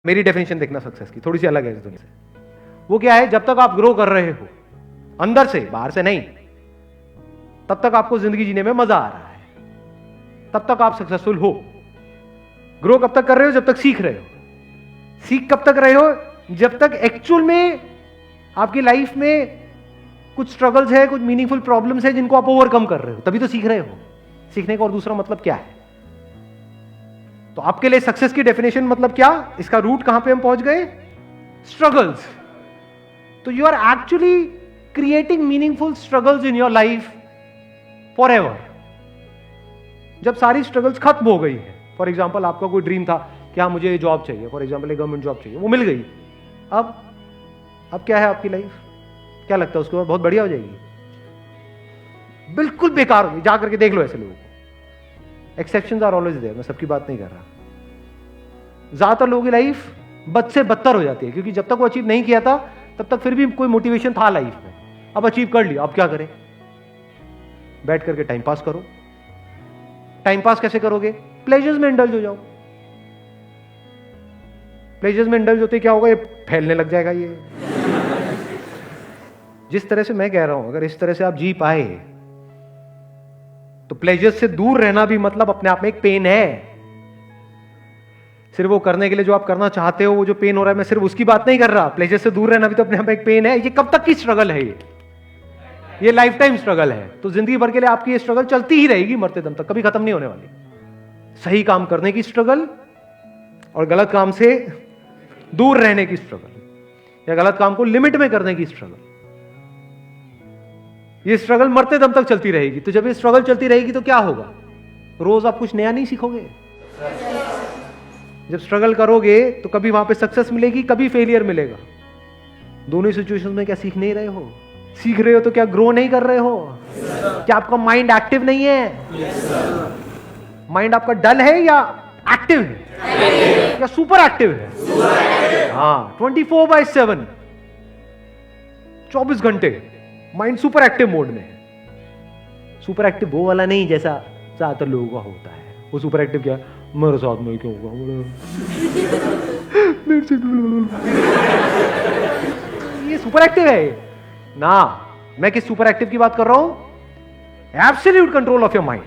मेरी डेफिनेशन देखना सक्सेस की थोड़ी सी अलग है इस दुनिया से। वो क्या है, जब तक आप ग्रो कर रहे हो अंदर से, बाहर से नहीं, तब तक आपको जिंदगी जीने में मजा आ रहा है, तब तक आप सक्सेसफुल हो। ग्रो कब तक कर रहे हो? जब तक सीख रहे हो। सीख कब तक रहे हो? जब तक एक्चुअल में आपकी लाइफ में कुछ स्ट्रगल्स है, कुछ मीनिंगफुल प्रॉब्लम्स है जिनको आप ओवरकम कर रहे हो, तभी तो सीख रहे हो। सीखने का और दूसरा मतलब क्या है? तो आपके लिए सक्सेस की डेफिनेशन मतलब क्या? इसका रूट कहां पे हम पहुंच गए? स्ट्रगल्स। तो you are actually creating meaningful struggles in your life forever. जब सारी स्ट्रगल्स खत्म हो गई है, फॉर एग्जाम्पल आपका कोई ड्रीम था कि हाँ मुझे जॉब चाहिए, फॉर एग्जाम्पल एक गवर्नमेंट जॉब चाहिए, वो मिल गई। अब क्या है आपकी लाइफ? क्या लगता है उसके बाद बहुत बढ़िया हो जाएगी? बिल्कुल बेकार होगी। जा करके देख लो ऐसे लोगों को। एक्सेप्शंस आर ऑलवेज देयर, मैं सबकी बात नहीं कर रहा। ज्यादातर लोगों की लाइफ बद से बदतर हो जाती है, क्योंकि जब तक वो अचीव नहीं किया था तब तक फिर भी कोई मोटिवेशन था लाइफ में। अब अचीव कर लिया, अब क्या करें? बैठ करके टाइम पास करो। टाइम पास कैसे करोगे? प्लेजर्स में इंडल्ज हो जाओ। प्लेजर्स में इंडल्ज होते क्या होगा? ये फैलने लग जाएगा। ये जिस तरह से मैं कह रहा हूं, अगर इस तरह से आप जी पाए तो प्लेजर्स से दूर रहना भी मतलब अपने आप में एक पेन है। सिर्फ वो करने के लिए जो आप करना चाहते हो, वो जो पेन हो रहा है, मैं सिर्फ उसकी बात नहीं कर रहा। प्लेजर से दूर रहना भी तो अपने आप में एक पेन है। ये कब तक की स्ट्रगल है? ये लाइफ टाइम स्ट्रगल है। तो जिंदगी भर के लिए आपकी ये स्ट्रगल चलती ही रहेगी, मरते दम तक, कभी खत्म नहीं होने वाली। सही काम करने की स्ट्रगल और गलत काम से दूर रहने की स्ट्रगल, या गलत काम को लिमिट में करने की स्ट्रगल, ये स्ट्रगल मरते दम तक चलती रहेगी। तो जब ये स्ट्रगल चलती रहेगी तो क्या होगा? रोज आप कुछ नया नहीं सीखोगे। जब स्ट्रगल करोगे तो कभी वहां पे सक्सेस मिलेगी, कभी फेलियर मिलेगा। दोनों सिचुएशंस में क्या सीख नहीं रहे हो? सीख रहे हो तो क्या ग्रो नहीं कर रहे हो? क्या आपका माइंड एक्टिव नहीं है? माइंड आपका डल है या एक्टिव है? या सुपर एक्टिव है? हाँ, 24/7, 24 घंटे माइंड सुपर एक्टिव मोड में है। सुपर एक्टिव वो वाला नहीं जैसा ज्यादातर लोगों का होता है। वो सुपर एक्टिव क्या? मेरे साथ में क्यों होगा? ये सुपर एक्टिव है ना। मैं किस सुपर एक्टिव की बात कर रहा हूं? Absolute control of your mind,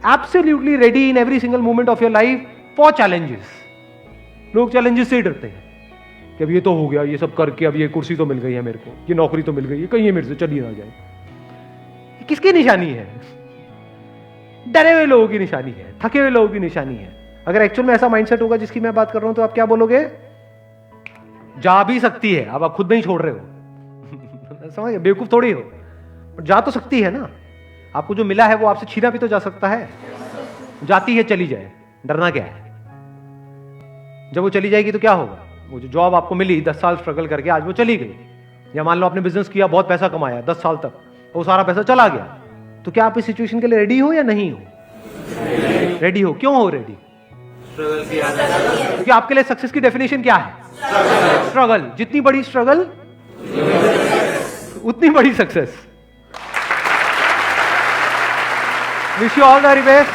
absolutely ready in every single moment of your life for challenges. लोग चैलेंजेस से ही डरते हैं कि अब ये तो हो गया, ये सब करके अब ये कुर्सी तो मिल गई है मेरे को, ये नौकरी तो मिल गई है, कहीं ये मेरे से चली ना जाए। ये किसकी निशानी है? डरे हुए लोगों की निशानी है, थके हुए लोगों की निशानी है। अगर एक्चुअल में ऐसा माइंडसेट होगा जिसकी मैं बात कर रहा हूं, तो आप क्या बोलोगे? जा भी सकती है। अब आप खुद नहीं छोड़ रहे हो। समझ, बेवकूफ थोड़ी हो, जा तो सकती है ना। आपको जो मिला है वो आपसे छीना भी तो जा सकता है। जाती है, चली जाए, डरना क्या है? जब वो चली जाएगी तो क्या होगा? वो जो जॉब आपको मिली 10 साल स्ट्रगल करके, आज वो चली गई। या मान लो आपने बिजनेस किया, बहुत पैसा कमाया 10 साल तक, वो सारा पैसा चला गया। तो क्या आप इस सिचुएशन के लिए रेडी हो या नहीं हो? रेडी हो। क्यों हो रेडी? क्योंकि आपके लिए सक्सेस की डेफिनेशन क्या है? स्ट्रगल। जितनी बड़ी स्ट्रगल उतनी बड़ी success. Wish you all the very best.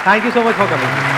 Thank you so much for coming.